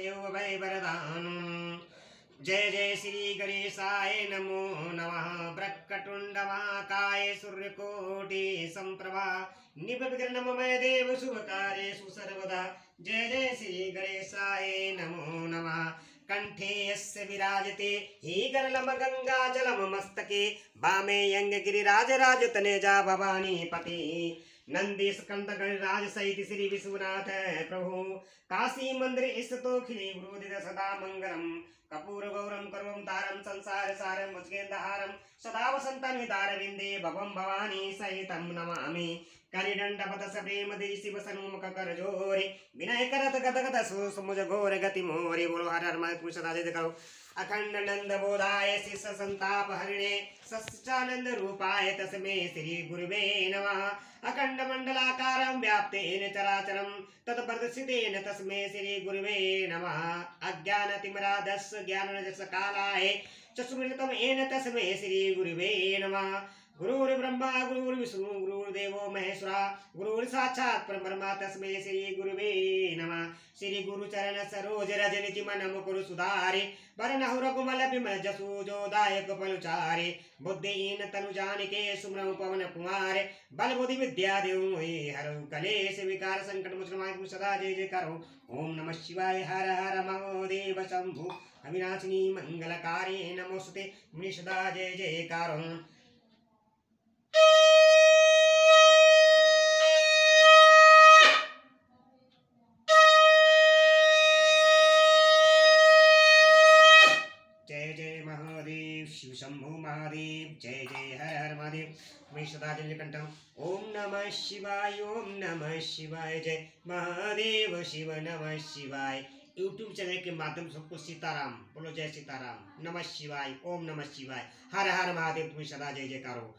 देव भय वरदान। जय जय श्री गणेशाय नमो नमः। वक्रतुंड महाकाय सूर्यकोटि संप्रभा निर्विघ्नं मम देव शुभ कार्येषु सर्वदा। जय जय श्री गणेशाय नमो नमः। कंठे यस्य विराजते ही गरलम गंगा जलम मस्तके वामे यंग गिरिराज राजतनेजा भवानी पति। नंदीश कंठ गणराज सहित श्री विश्वनाथ प्रभु। काशी मंदिर स्थितो खिले गुरुदित सदा मंगलम। कपूर गौरम करुम तारम संसार सारम मुजगेंदहारम सदा वसंतम हितारविंदे भवम भवानी सहितम नमामि। करिदंडपत प्रेम दे शिव सन्मुख कर जोरे विनय करत गद गद सुमुज घोर गति मोरे। बोलो हर हर महादेव सदा जय करो। अखंड नंद बोधाय शिष संताप हरिणे सच्चिदानंद रूपाय तस्मै श्री गुरुवे नमः। अखंड मंडलाकारं व्याप्तेन चराचरं तत्प्रदर्शितेन तस्मै श्री गुरुवे नमः। अज्ञानतिमिरान्धस्य ज्ञानरजसकालाय चक्षुर्मिलितं येन तस्मै श्री गुरुवे नमः। गुरुर्ब्रह्मा गुरुर्विष्णु गुरुर्देवो महेश्वरा गुरुर्साक्षात् परब्रह्म तस्मै श्री गुरुवे नमः। श्री गुरुचरण सरोज रज निज मन मुकुर सुधारे वरनहु रघुमल बिमल जसु जोदायक पलुचारे। बुद्धिहीन तनु जानिके सुमरौ पवन कुमार बल बुद्धि विद्या देहु मोहि हरौ कलेश विकार संकट मोचन सदा जय जय करो। ओम नमः शिवाय हर हर महादेव शंभु अविनाशिनी मंगलकारी नमोस्तुते मुनि सदा जय जय करो। जय जय महादेव शिव शंभु महादेव जय जय हर हर महादेव मैं सदा जय कंठम। ओम नमः शिवाय ओम नमः शिवाय जय महादेव शिव नमः शिवाय। यूट्यूब चैनल के माध्यम से सबको सीताराम बोलो। जय सीताराम नमः शिवाय ओम नमः शिवाय हर हर महादेव तुम्हें सदा जय जयकार हो।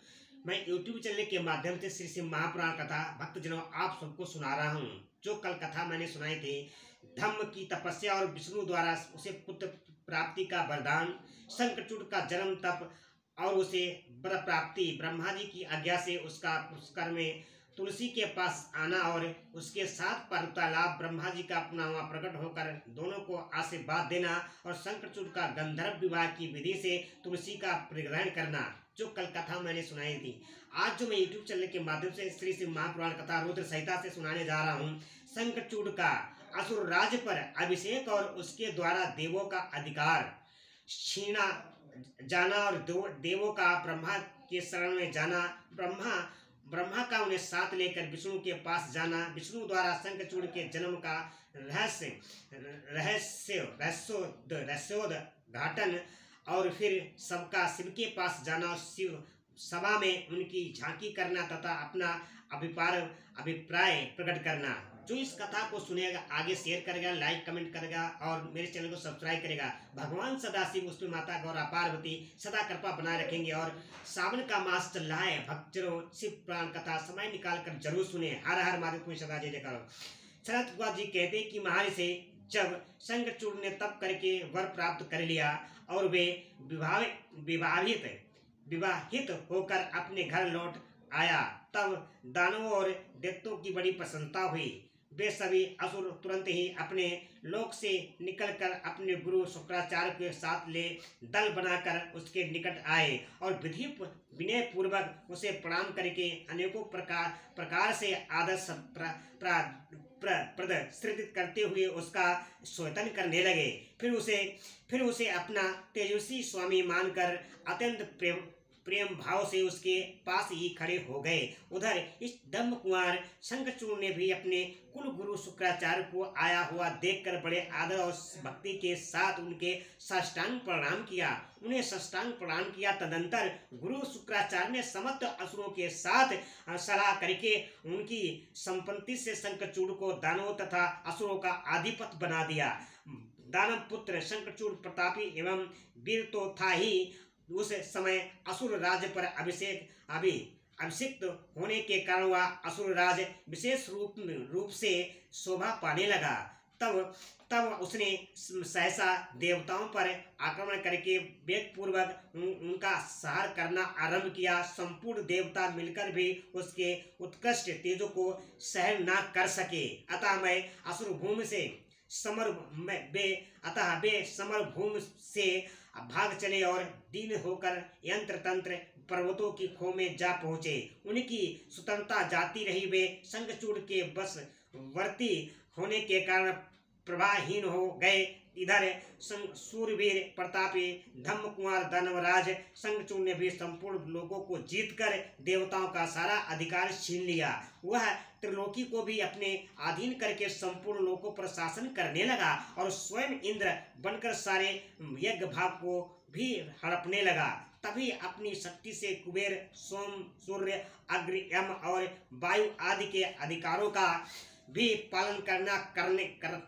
मैं यूट्यूब चैनल के माध्यम से श्री शिव महापुराण कथा भक्तजनों आप सबको सुना रहा हूँ। जो कल कथा मैंने सुनाई थी धम्म की तपस्या और विष्णु द्वारा उसे पुत्र प्राप्ति का वरदान, शंखचूड़ का जन्म तप और उसे वर प्राप्ति, ब्रह्मा जी की आज्ञा से उसका पुरस्कार में तुलसी के पास आना और उसके साथ वार्तालाप, ब्रह्मा जी का अपना हुआ प्रकट होकर दोनों को आशीर्वाद देना और शंखचूड़ का गंधर्व विवाह की विधि से तुलसी का परिग्रहण करना, जो कल कथा मैंने सुनाई थी। आज जो मैं यूट्यूब चैनल के माध्यम से श्री शिव महापुराण कथा रुद्र संहिता से सुनाने जा रहा हूँ, शंखचूड़ का असुर राज पर अभिषेक और उसके द्वारा देवों का अधिकार छीना जाना और देवों का ब्रह्मा के शरण में जाना, ब्रह्मा का उन्हें साथ लेकर विष्णु के पास जाना, विष्णु द्वारा शंखचूड़ के जन्म का रहस्योद्घाटन और फिर सबका शिव के पास जाना, शिव सभा में उनकी झांकी करना तथा अपना अभिप्राय प्रकट करना। जो इस कथा को सुनेगा आगे शेयर करेगा, लाइक कमेंट करेगा और मेरे चैनल को सब्सक्राइब करेगा। भगवान सदाशिव उसमें माता गौरा पार्वती सदा कृपा बनाए रखेंगे। और सावन का मास चल रहा है, भक्तजनों शिव पुराण कथा समय निकाल कर जरूर सुने। हर हर महादेव को सदा जय जयकार। शरद कुमार जी कहते कि महर्षि से जब शंखचूड़ ने तप करके वर प्राप्त कर लिया और वे विवाहित होकर अपने घर लौट आया, तब दानवों और दैत्यों की बड़ी प्रसन्नता हुई। वे सभी असुर तुरंत ही अपने लोक से निकलकर अपने गुरु शुक्राचार्य के साथ ले दल बनाकर उसके निकट आए और विनय पूर्वक उसे प्रणाम करके अनेकों प्रकार से आदर प्रदर्शित करते हुए उसका स्वागत करने लगे। फिर उसे अपना तेजस्वी स्वामी मानकर अत्यंत प्रेम भाव से उसके पास ही खड़े हो गए। उधर इस धम्म कुमार शंखचूड़ ने भी अपने कुल गुरु शुक्राचार्य को आया हुआ देखकर बड़े आदर और भक्ति के साथ उनके साष्टांग प्रणाम किया। तदंतर गुरु शुक्राचार्य ने समस्त असुरों के साथ सलाह करके उनकी संपत्ति से शंखचूड़ को दानवों तथा असुरों का अधिपति बना दिया। दानव पुत्र शंखचूड़ प्रतापी एवं वीर तो था ही, उस समय असुर राज पर अभिषिक्त होने के कारण वह असुर राज विशेष रूप से शोभा पाने लगा। तब उसने सहसा देवताओं पर आक्रमण करके वेग पूर्वक उनका संहार करना आरंभ किया। संपूर्ण देवता मिलकर भी उसके उत्कृष्ट तेजों को सहन न कर सके। अतः मैं असुर भूमि से समर में वे समर भूमि से भाग चले और दीन होकर यंत्र तंत्र पर्वतों की खो में जा पहुंचे। उनकी स्वतंत्रता जाती रही। वे शंखचूड़ के बस वर्ती होने के कारण प्रभाहीन हो गए। इधर सूरवीर प्रतापी धम्म कुंवर दानवराज शंखचूड़ ने भी संपूर्ण लोगों को जीतकर देवताओं का सारा अधिकार छीन लिया। वह त्रिलोकी को भी अपने अधीन करके संपूर्ण लोगों पर शासन करने लगा और स्वयं इंद्र बनकर सारे यज्ञ भाग को भी हड़पने लगा। तभी अपनी शक्ति से कुबेर सोम सूर्य अग्नि यम और वायु आदि के अधिकारों का भी पालन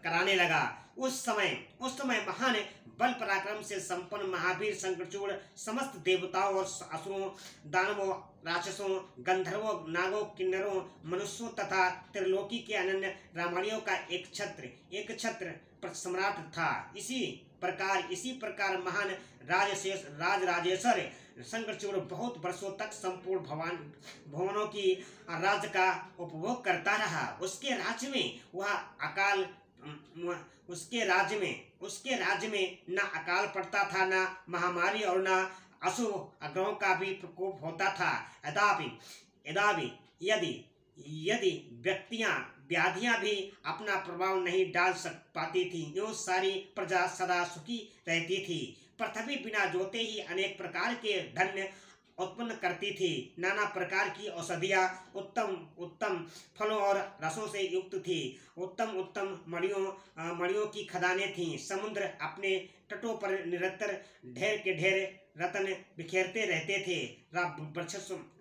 कराने लगा। उस समय महान बल पराक्रम से संपन्न महावीर शंखचूड़ समस्त देवताओं और असुरों, दानवों, राक्षसों, गंधर्वों, नागों, किन्नरों, मनुष्यों तथा त्रिलोकी के अनन्य रामायणों का एक छत्र सम्राट था। इसी प्रकार महान राजराजेश्वर शंखचूड़ बहुत वर्षों तक संपूर्ण भुवनों की राज्य का उपभोग करता रहा। उसके राज्य में न अकाल पड़ता था, न महामारी और न अशुभ ग्रहों का भी प्रकोप होता था। यदि व्याधियां भी अपना प्रभाव नहीं डाल पाती थी, यो सारी प्रजा सदा सुखी रहती थी। पृथ्वी बिना जोते ही अनेक प्रकार के धन्य उत्पन्न करती थी। नाना प्रकार की औषधियाँ उत्तम फलों और रसों से युक्त थी। उत्तम मणियों की खदानें थीं। समुद्र अपने तटों पर निरंतर ढेर के ढेर रत्न बिखेरते रहते थे।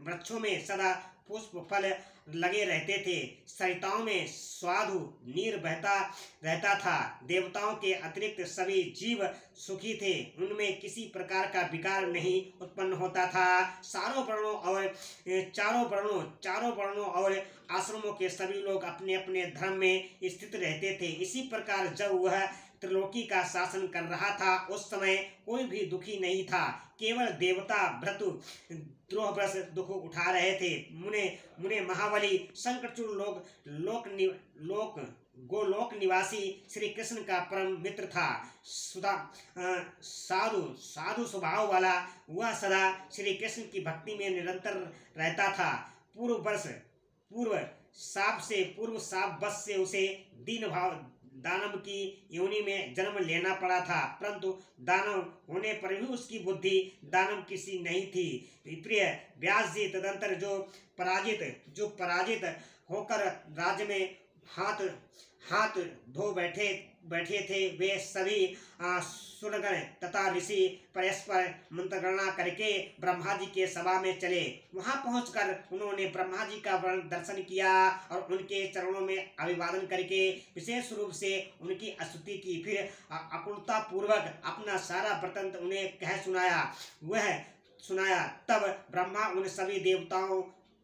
वृक्षों में सदा पुष्प फल लगे रहते थे। सरिताओं में स्वादु नीर बहता रहता था। देवताओं के अतिरिक्त सभी जीव सुखी थे। उनमें किसी प्रकार का विकार नहीं उत्पन्न होता था। चारों वर्णों और आश्रमों के सभी लोग अपने अपने धर्म में स्थित रहते थे। इसी प्रकार जब वह त्रिलोकी का शासन कर रहा था, उस समय कोई भी दुखी नहीं था। केवल देवता भृतु द्रोहवश दुख उठा रहे थे। मुने महाबली शंखचूड़ गोलोक निवासी श्री कृष्ण का परम मित्र था। साधु स्वभाव वाला वह सदा श्री कृष्ण की भक्ति में निरंतर रहता था। पूर्व शाप बस से उसे दीन भाव दानव की योनि में जन्म लेना पड़ा था, परंतु दानव होने पर भी उसकी बुद्धि दानव किसी नहीं थी। प्रिय व्यास जी तदंतर जो पराजित होकर राज्य में हाथ धो बैठे थे, वे सभी सुरगण तथा ऋषि परस्पर मंत्रगणना करके ब्रह्मा जी के सभा में चले। वहां पहुंचकर उन्होंने ब्रह्मा जी का दर्शन किया और उनके चरणों में अभिवादन करके विशेष रूप से उनकी स्तुति की। फिर आकुलता पूर्वक अपना सारा वृत्तांत उन्हें कह सुनाया। तब ब्रह्मा उन सभी देवताओं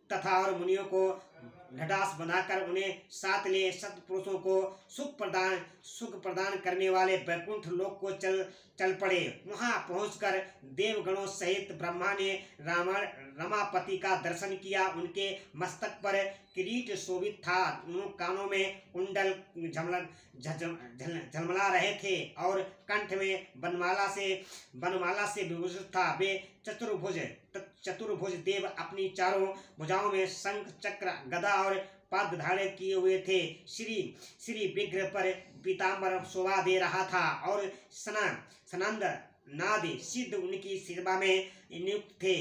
तथा और मुनियों को ढाढ़स बनाकर उन्हें साथ ले सत्पुरुषों को सुख प्रदान करने वाले वैकुंठ लोक को चल पड़े। वहां पहुंचकर देवगणों सहित ब्रह्मा ने रमापति का दर्शन किया। उनके मस्तक पर किरीट शोभित था। कानों में कुंडल झलमला रहे थे और कंठ में बनमाला से विभूषित था। वे चतुर्भुज देव अपनी चारों भुजाओं में शंख चक्र गदा और पद्म धारण किए हुए थे। श्री विग्रह पर पीतांबर शोभा दे रहा था और सनंद नादि सिद्ध उनकी सेवा में नियुक्त थे।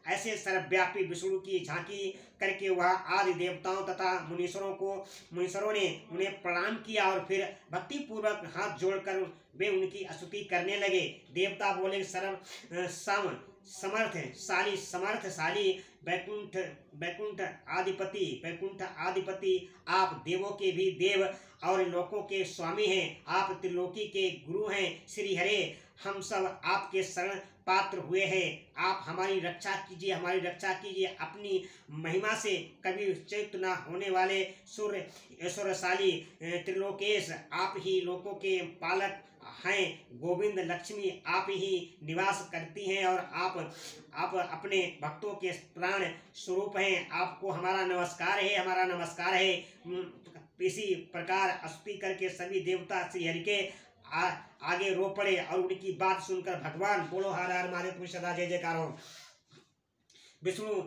ऐसे सर्वव्यापी विष्णु की झांकी करके वह आदि देवताओं तथा मुनीश्वरों ने उन्हें प्रणाम किया और फिर भक्ति पूर्वक हाथ जोड़कर वे उनकी स्तुति करने लगे। देवता बोले, समर्थशाली वैकुंठ आदिपति आप देवों के भी देव और लोकों के स्वामी हैं। आप त्रिलोकी के गुरु हैं। श्री हरे, हम सब आपके शरण पात्र हुए हैं। आप हमारी रक्षा कीजिए। अपनी महिमा से कभी च्युत न होने वाले ऐश्वर्यशाली त्रिलोकेश, आप ही लोकों के पालक हैं। गोविंद लक्ष्मी आप ही निवास करती हैं और आप अपने भक्तों के प्राण स्वरूप हैं। आपको हमारा नमस्कार है। इसी प्रकार स्तुति करके सभी देवता श्री हरि के आगे रो पड़े और उनकी बात सुनकर भगवान बोलो हर हर महादेव सदा जय जयकार हो। विष्णु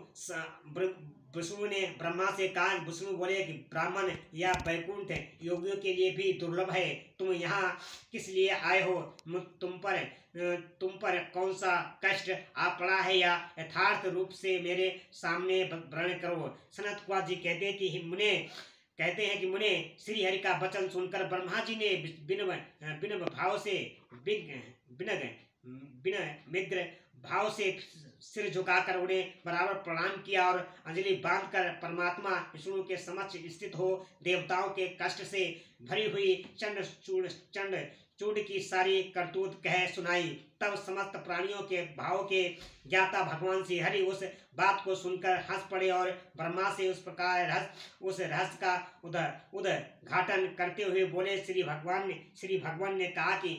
ने ब्रह्मा से कहा, विष्णु बोले कि ब्राह्मण या वैकुंठ योगियों के लिए भी दुर्लभ है, तुम यहाँ किस लिए आए हो? तुम पर कौन सा कष्ट आ पड़ा है, या यथार्थ रूप से मेरे सामने वर्णन करो। सनत कुमार जी कहते हैं कि मुने श्री हरि का वचन सुनकर ब्रह्मा जी ने विनम्र भाव से विनम्र भाव से सिर झुकाकर उन्हें बराबर प्रणाम किया और अंजलि बांधकर परमात्मा विष्णु के समक्ष स्थित हो देवताओं के कष्ट से भरी हुई चंड की सारी करतूत कह सुनाई। तब समस्त प्राणियों के भाव के ज्ञाता भगवान श्री हरि उस बात को सुनकर हंस पड़े और ब्रह्मा से उस प्रकार उस रहस्य का उद्घाटन करते हुए बोले, श्री भगवान ने कहा कि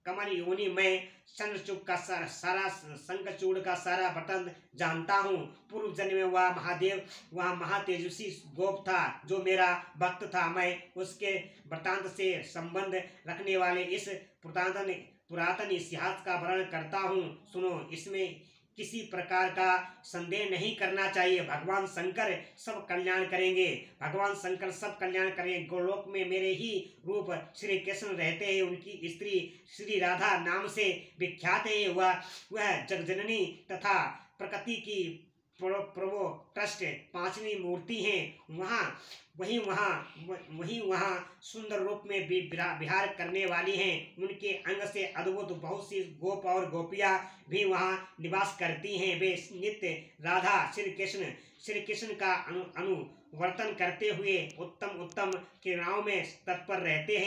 कमल योनि मैं शंखचूड़ का सारा बटन जानता हूँ। पूर्व जन्म में वह महातेजस्वी गोप था जो मेरा भक्त था। मैं उसके वृतांत से संबंध रखने वाले इस पुरातन इतिहास का वर्णन करता हूँ, सुनो। इसमें किसी प्रकार का संदेह नहीं करना चाहिए। भगवान शंकर सब कल्याण करेंगे। गोलोक में मेरे ही रूप श्री कृष्ण रहते हैं। उनकी स्त्री श्री राधा नाम से विख्यात है। वह जगजननी तथा प्रकृति की प्रभो ट्रस्ट पांचवी मूर्ति हैं। वहीं वहाँ सुंदर रूप में विहार करने वाली हैं। उनके अंग से अद्भुत बहुत सी गोप और गोपियाँ भी वहाँ निवास करती हैं। वे नित्य राधा श्री कृष्ण का अनुवर्तन करते हुए उत्तम क्रीड़ाओं में तत्पर रहते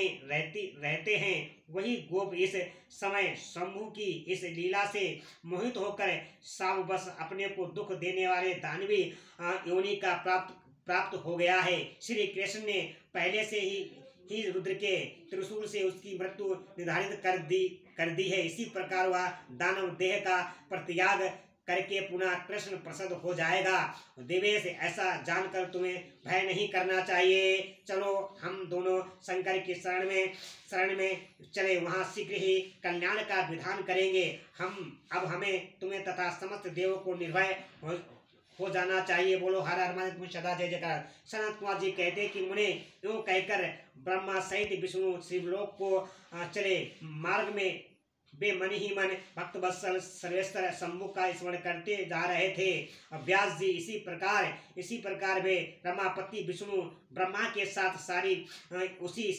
हैं। वही गोप इस समय शंभु की इस लीला से मोहित होकर सावबस अपने को दुख देने वाले दानवी योनि का प्राप्त हो गया है। श्री कृष्ण ने पहले से ही रुद्र के त्रिशूल से उसकी मृत्यु निर्धारित कर दी है। इसी प्रकार वह दानव देह का परित्याग करके पुनः कृष्ण प्रसन्न हो जाएगा। देवेश, ऐसा जानकर तुम्हें भय नहीं करना चाहिए। चलो हम दोनों शंकर की शरण में चले, वहाँ शीघ्र ही कल्याण का विधान करेंगे। हमें तुम्हें तथा समस्त देवों को निर्भय हो जाना चाहिए। बोलो हर हर महादेव सदा जय जयकार। सनत कुमार जी कहते कि मुने यूं कहकर ब्रह्मा सहित विष्णु शिवलोक को चले। मार्ग में वे मन ही मन भक्त वत्सल सर्वेश्वर शंभु का स्मरण करते जा रहे थे। व्यास जी इसी प्रकार वे रमापति विष्णु ब्रह्मा के साथ उसी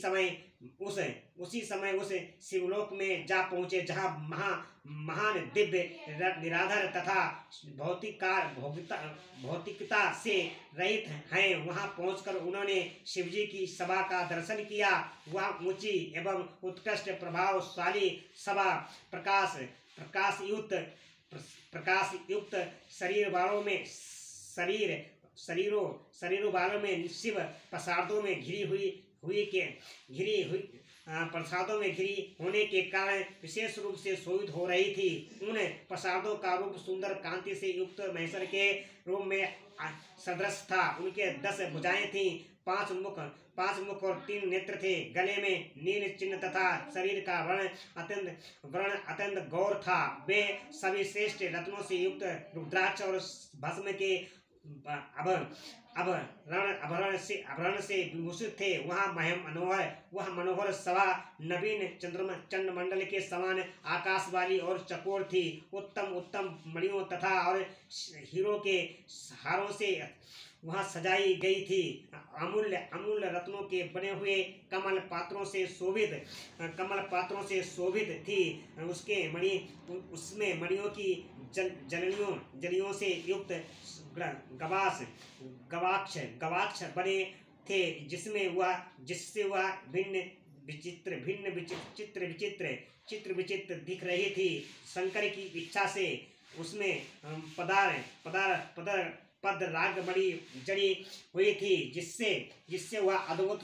समय उस शिवलोक में जा पहुँचे जहाँ महान दिव्य निराधर तथा भौतिकता से रहित हैं। वहां पहुंचकर उन्होंने शिवजी की सभा का दर्शन किया। वह ऊंची एवं उत्कृष्ट प्रभावशाली सभा प्रकाश युक्त शरीरों वालों में शिव प्रसादों में घिरी होने के कारण विशेष रूप से शोभित हो रही थी। उन प्रसादों का रूप सुंदर कांति से युक्त महेश्वर के रूप में सदृश था। उनके 10 भुजाएं थीं, 5 मुख और 3 नेत्र थे। गले में नील चिन्ह तथा शरीर का वर्ण अत्यंत गौर था। वे सभी श्रेष्ठ रत्नों से युक्त रुद्राक्ष और भस्म के आभरण से विभूषित थे। वह मनोहर सभा नवीन चंद्रमंडल के समान आकाश वाली और चकोर थी। उत्तम मणियों तथा और हीरो के हारों से वहाँ सजाई गई थी। अमूल्य रत्नों के बने हुए कमल पात्रों से शोभित थी। उसमें मणियों की जलियों से युक्त गवाक्ष बने थे, जिससे वह भिन्न विचित्र दिख रही थी। शंकर की इच्छा से उसमें पद राग बड़ी जड़ी हुई थी, जिससे वह अद्भुत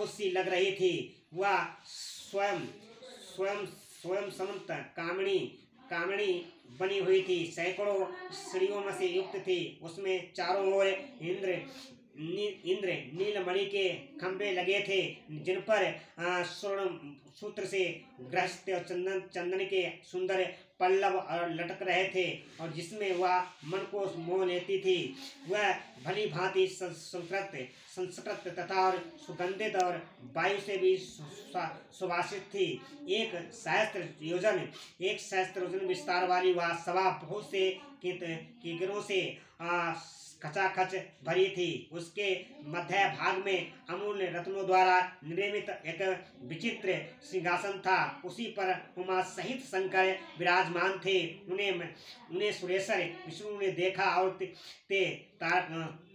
सी लग रही थी। वह स्वयं समंत कामणी बनी हुई थी, सैकड़ों सीढ़ियों में से युक्त थी। उसमें चारों ओर इंद्र नीलमणि के खंभे लगे थे, जिन पर स्वर्ण सूत्र से ग्रस्त और चंदन के सुंदर पल्लव और लटक रहे थे, और जिसमें वह मन को मोह लेती थी। वह भली भांति संस्कृत तथा और सुगंधित और वायु से भी सुवासित थी। एक सहस्त्र योजन विस्तार वाली वह सभा बहुत से किरणों से खचाखच भरी थी। उसके मध्य भाग में अमूल्य रत्नों द्वारा निर्मित एक विचित्र सिंहासन था। उसी पर उमा सहित शंकर विराजमान थे। उन्हें सुरेश्वर विष्णु ने देखा और ते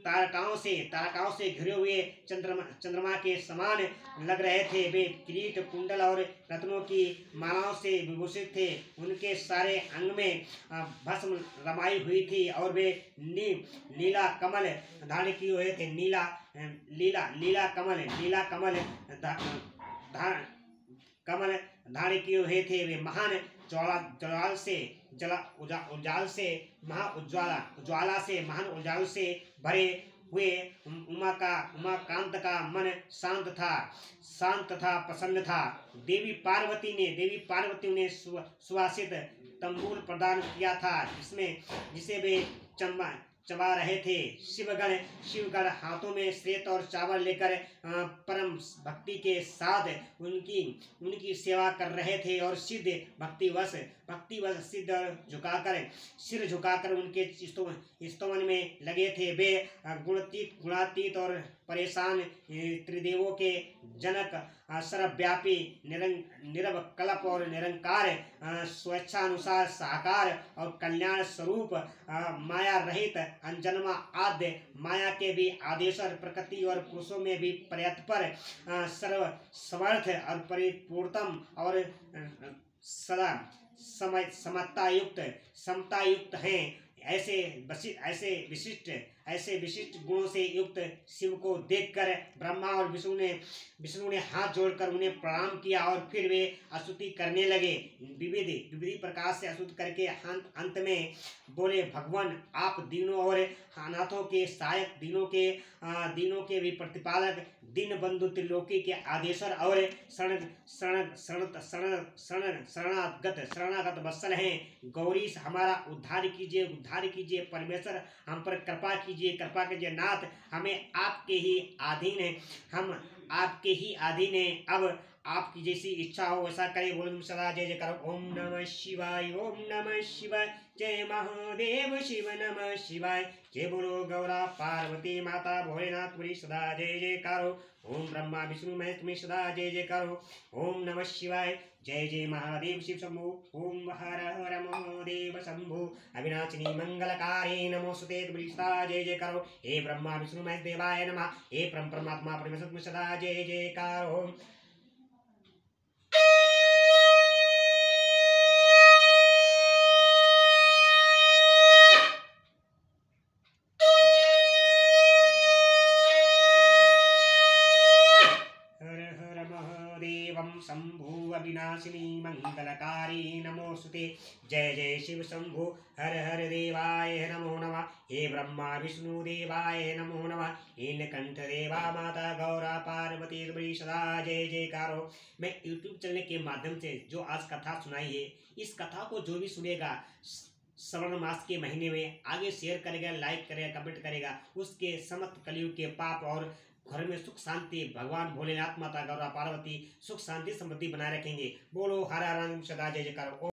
तारकाओं से घिरे हुए चंद्रमा के समान लग रहे थे। वे किरीट, कुंडल और रत्नों की मालाओं से विभूषित थे। उनके सारे अंग में भस्म रमाई हुई थी, और वे लीला कमल धारण किए हुए थे। लीला कमल धारण किए हुए थे। वे महान महान उज्ज्वला से भरे हुए। उमाकांत का मन शांत तथा प्रसन्न था। देवी पार्वती ने सुवासित तंबूल प्रदान किया था, जिसे वे चबा रहे थे। शिवगण हाथों में श्वेत और चावल लेकर परम भक्ति के साथ उनकी सेवा कर रहे थे, और भक्तिवश सिर झुकाकर उनके स्तवन में लगे थे। वे गुणातीत और परेशान त्रिदेवों के जनक, सर्वव्यापी, निरवकल्प और निरंकार, स्वेच्छानुसार साकार और कल्याण स्वरूप, माया रहित, अनजन्मा, आद्य, माया के भी आदेशर, प्रकृति और पुरुषों में भी प्रयत्पर, सर्व समर्थ और परिपूर्णतम और सदा समता युक्त हैं। ऐसे विशिष्ट गुणों से युक्त शिव को देखकर ब्रह्मा और विष्णु ने हाथ जोड़कर उन्हें प्रणाम किया, और फिर वे स्तुति करने लगे। विविध प्रकार से स्तुति करके अंत में बोले, भगवान आप दीनों और अनाथों के सहायक, दीनों के भी प्रतिपालक, दीन बंधु, त्रिलोकी के आदेशर और शरणागत वत्सल हैं। गौरी हैं। उद्धार कीजिए परमेश्वर, हम पर कृपा कीजिए नाथ, हमें आपके ही अधीन है, हम आपके ही अधीन हैं। अब आपकी जैसी इच्छा हो वैसा करे। बोलो सदा जय जयकार। ओम नमः शिवाय, ओम नमः शिवाय, जय महादेव शिव नमः शिवाय, जय बोलो गौरा पार्वती माता भोलेनाथ तुम्हारी सदा जय जयकार। ओम ब्रह्मा विष्णु महेश तुम्हें सदा जय जयकार। ओम नमः शिवाय, जय जय महादेव शिव शंभु। ओम हर हर महादेव शंभु। अविनाशिनी मंगलकारी नमोस्तुते तुम्हारी सदा जय जयकार। हे ब्रह्मा विष्णु महेश देवाय नमः। हे परमात्मा परमेश्वर तुम्हें सदा जय जयकार। ओम शंभु अविनाशिनी मंगलकारी नमोस्तुते। जय जय शिव शंभु। हर हर देवाय नमो नमः। हे ब्रह्मा विष्णु देवाय नमो नमः। हे नीलकंठ देवा माता गौरा पार्वती तुम्हारी सदा जय जयकार। मैं यूट्यूब चैनल के माध्यम से जो आज कथा सुनाई है, इस कथा को जो भी सुनेगा श्रावण मास के महीने में आगे शेयर करेगा, लाइक करेगा, कमेंट करेगा, उसके समस्त कलयुग के पाप और घर में सुख शांति भगवान भोलेनाथ माता गौरा पार्वती सुख शांति समृद्धि बनाए रखेंगे। बोलो हर हर सदा जय जयकार।